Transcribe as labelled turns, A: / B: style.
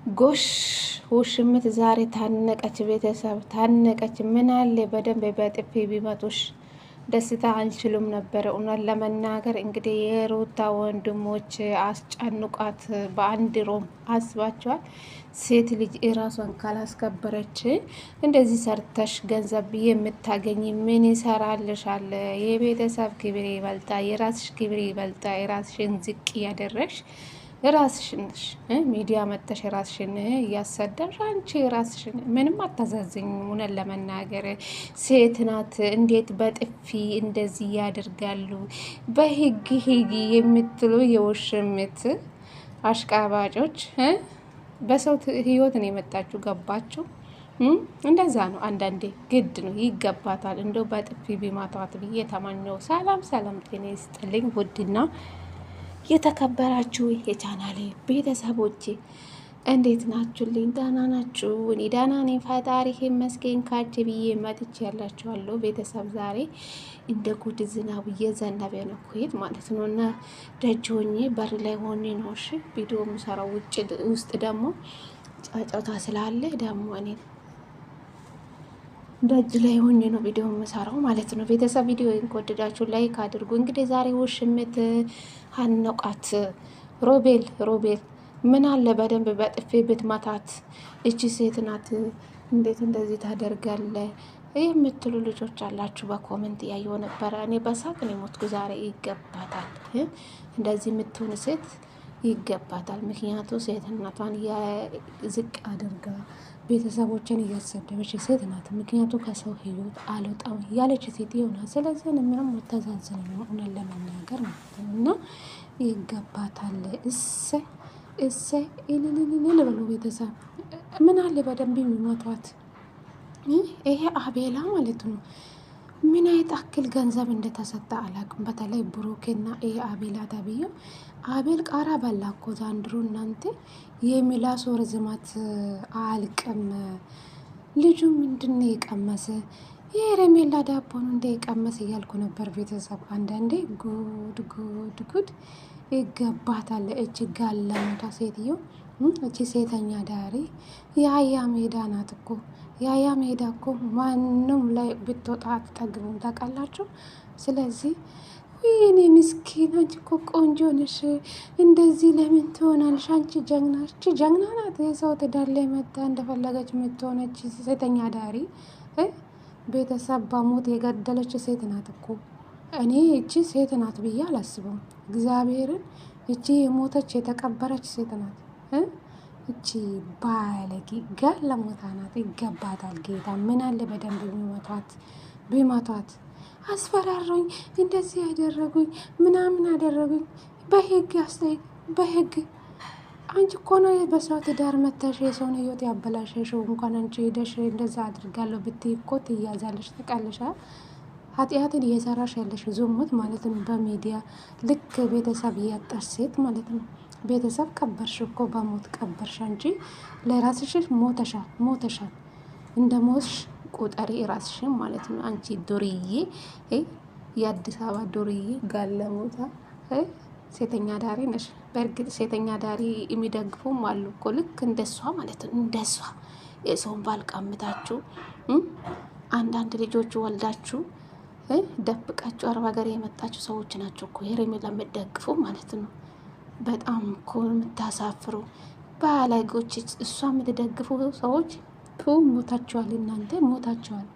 A: ጎሽ ውሽምት ዛሬ ታነቀች፣ ቤተሰብ ታነቀች። ምን አለ በደንብ በጥፊ ቢመጡሽ ደስታ አንችሉም ነበር። እውነት ለመናገር እንግዲህ የሩታ ወንድሞች አስጨንቋት በአንድ ሮም አስባቸዋል። ሴት ልጅ የራሷን ካላስከበረች እንደዚህ ሰርተሽ ገንዘብ የምታገኝ ምን ይሰራልሻል? የቤተሰብ ክብር ይበልጣ፣ የራስሽ ክብር ይበልጣ። የራስሽን ዝቅ እያደረግሽ ራስሽን ሚዲያ መጥተሽ ራስሽን እያሰደብሽ አንቺ ራስሽን ምንም አታዛዝኝም። እውነት ለመናገር ሴት ናት፣ እንዴት በጥፊ እንደዚህ ያደርጋሉ? በህግ ሂጊ የምትሉ የውሽምት አሽቃባጮች በሰው ህይወት ነው የመጣችሁ። ገባችሁ? እንደዛ ነው። አንዳንዴ ግድ ነው፣ ይገባታል። እንደው በጥፊ ቢማቷት ብዬ ተማኘው። ሰላም ሰላም፣ ጤና ይስጥልኝ ውድና የተከበራችሁ የቻናሌ ቤተሰቦቼ እንዴት ናችሁልኝ? ደህና ናችሁ? እኔ ደህና ነኝ፣ ፈጣሪ ይመስገን። ካጅ ብዬ መጥቼ ያላችኋለሁ ቤተሰብ። ዛሬ እንደ ጉድ ዝናብ እየዘነበ ነው ኩዌት ማለት ነው። እና ደጅ ሆኜ በር ላይ ሆኜ ነው እሺ ቪዲዮ የምሰራው። ውስጥ ደግሞ ጫጫታ ስላለ ደግሞ እኔ ደጅ ላይ ሆኜ ነው ቪዲዮ የምሰራው ማለት ነው። ቤተሰብ ቪዲዮ ከወደዳችሁ ላይክ አድርጉ። እንግዲህ ዛሬ ውሽምት አነቃት። ሮቤል ምን አለ በደንብ በጥፌ ብትመታት። እቺ ሴት ናት እንዴት እንደዚህ ታደርጋለ የምትሉ ልጆች አላችሁ። በኮመንት ያየው ነበረ። እኔ በሳቅ ነው የሞትኩ ዛሬ። ይገባታል፣ እንደዚህ የምትሆን ሴት ይገባታል። ምክንያቱ ሴትነቷን ዝቅ አድርጋ ቤተሰቦችን እያሰደበች ሴት ናት። ምክንያቱ ከሰው ህይወት አልወጣም ያለች ሴት ይሆናል። ስለዚህ ምንም መተዛዘን ነው እውነት ለመናገር ማለት ነው። እና ይገባታል። እሰይ ኢልልልል ብሎ ቤተሰብ ምን አለ በደንብ የሚመቷት። ይሄ አቤላ ማለት ነው። ምን አይነት አክል ገንዘብ እንደተሰጠ አላውቅም። በተለይ ብሩክና ይሄ አቤላ ተብዬው አቤል ቃራ በላ እኮ ዛንድሮ። እናንተ የሚላሶ ርዝማት አልቅም። ልጁ ምንድን የቀመሰ የረሜላ ዳቦ ነው እንደ የቀመሰ እያልኩ ነበር ቤተሰብ። አንዳንዴ ጉድ ይገባታል። እች ጋለሞታ ሴትዮ፣ እቺ ሴተኛ ዳሪ የአያ ሜዳ ናት እኮ። የአያ ሜዳ እኮ ማንም ላይ ብትወጣ አትጠግቡም፣ ታውቃላችሁ። ስለዚህ ወይኔ ምስኪን፣ አንቺ እኮ ቆንጆ ነሽ፣ እንደዚህ ለምን ትሆናለሽ? አንቺ ጀግና ናት። የሰው ትዳር ላይ መጣ እንደፈለገች የምትሆነች ሴተኛ ዳሪ ቤተሰብ በሞት የገደለች ሴት ናት እኮ። እኔ እቺ ሴት ናት ብዬ አላስብም። እግዚአብሔርን እቺ የሞተች የተቀበረች ሴት ናት። እቺ ባለጌ ጋለሞታ ናት። ይገባታል። ጌታ ምን አለ በደንብ ቢመቷት። አስፈራሩኝ፣ እንደዚህ ያደረጉኝ፣ ምናምን አደረጉኝ። በህግ በህግ አንቺ እኮ ነው በሰው ትዳር መተሽ የሰውን ህይወት ያበላሸሽው። እንኳን አንቺ ሄደሽ እንደዛ አድርጋለሁ ብትይ እኮ ትያዛለሽ። ተቃለሻ ኃጢአትን እየሰራሽ ያለሽ ዝሙት ማለት ነው። በሚዲያ ልክ ቤተሰብ እያጣሽ ሴት ማለት ነው። ቤተሰብ ቀበርሽ እኮ በሞት ቀበርሽ። አንቺ ለራስሽ ሞተሻል። እንደ ሞትሽ ቁጠሪ ራስሽን ማለት ነው። አንቺ ዱርዬ፣ የአዲስ አበባ ዱርዬ ጋለሞታ ሴተኛ ዳሪ ነሽ። በእርግጥ ሴተኛ ዳሪ የሚደግፉም አሉ እኮ ልክ እንደሷ ማለት ነው። እንደሷ የሰውን ባል ቀምታችሁ አንዳንድ ልጆቹ ወልዳችሁ ደብቃችሁ አረብ ሀገር የመጣችሁ ሰዎች ናቸው እኮ ሄሬሜላ የምትደግፉ ማለት ነው። በጣም እኮ የምታሳፍሩ ባለጌዎች። እሷ የምትደግፉ ሰዎች ሞታችኋል፣ እናንተ ሞታችኋል።